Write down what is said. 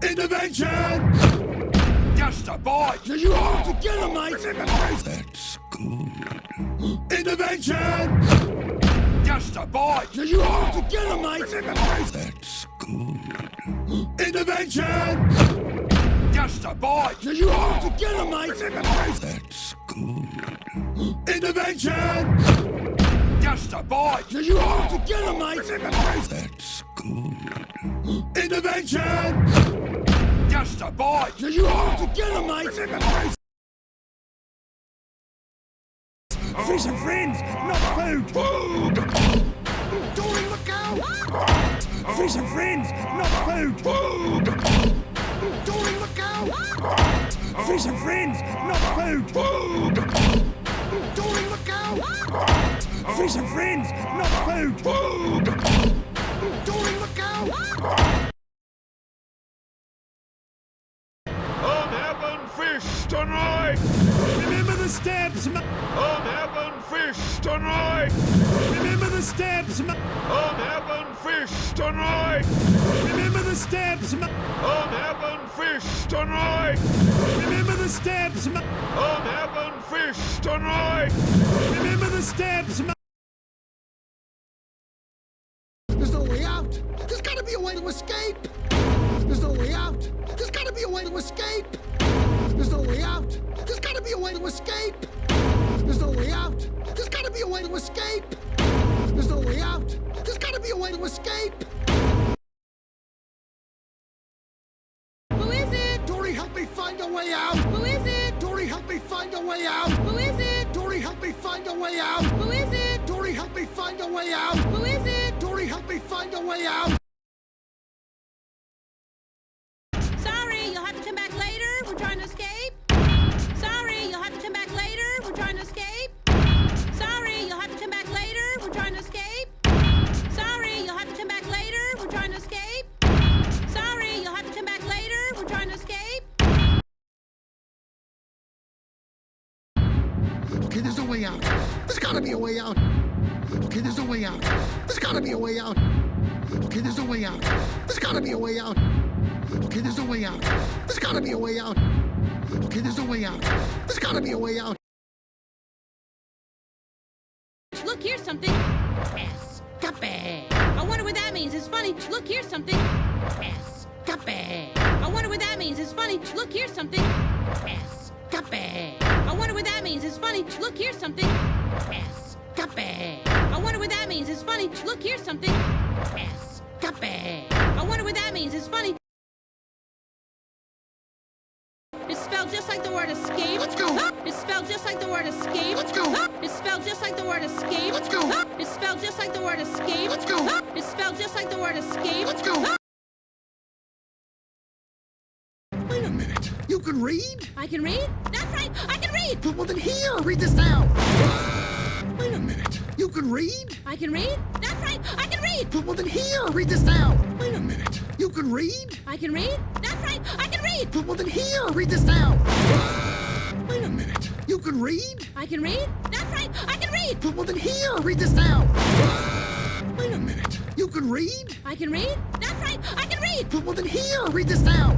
Intervention! Just a bite! So you all together, mate! That's good. Intervention! Just a bite! So you all together, mate! That's good. Intervention! Just a bite! So you all together, mate! That's good. Intervention! Just a bite! So you all together, mate! That's good. Intervention! Just a bite! So you all together, mate! Fish and friends, not food! Food! Dory, look out! Fish and friends, not food! Food! Dory, look out! Fish and friends, not food! Food! Dory, look out! Fish and friends, not food! Food! Dory, look out! I'm having fish tonight! Remember the steps, I'm having fish tonight! Remember the steps, I'm having fish tonight! Remember the steps, I'm having fish tonight! Remember the steps, I'm having fish tonight! Remember the steps, There's no way out! There's gotta be a way to escape! There's no way out! There's gotta be a way to escape! There's no way out! There's gotta be a way to escape! There's no way out! There's gotta be a way to escape! There's no way out! There's gotta be a way to escape! Who is it? Dory, help me find a way out! Who is it? Dory, help me find a way out! Who is it? Dory, help me find a way out! Who is it? Dory, help me find a way out! Who is it? Dory, help me find a way out! Sorry, you'll have to come back later. We're trying to escape. Sorry, you'll have to come back later. We're trying to escape. Sorry, you'll have to come back later. We're trying to escape. Sorry, you'll have to come back later. We're trying to escape. Sorry, you'll have to come back later. We're trying to escape. Okay, there's no way out. There's gotta be a way out. Okay, there's no way out. There's gotta be a way out. Okay, there's no way out. There's gotta be a way out. Okay, there's no way out. There's gotta be a way out. Okay, there's no way out. There's gotta be a way out. Look, here's something. Escape. I wonder what that means. It's funny. Look, here's something. Escape. I wonder what that means. It's funny. Look, here's something. Escape. I wonder what that means. It's funny. Look, here's something. Escape. I wonder what that means. It's funny. Look, here's something. Escape. I wonder what that means. It's funny. It's spelled just like the word escape. Let's go. It's spelled just like the word escape. Let's go. It's spelled just like the word escape. Let's go. It's spelled just like the word escape. Let's go. It's spelled just like the word escape. Let's go. Wait a minute. You can read? I can read? That's right, I can read! Well, then here, read this down. Wait a minute. You can read? I can read? That's right, I can read! Well, then here, read this down. Wait a minute. You can read? I can read? That's right, I can read! Well, then here, read this down. Wait a minute. You can read? I can read? That's right, I can read! Well, then here, read this down. Wait a minute. You can read? I can read? That's right, I can read! Well, then here, read this down.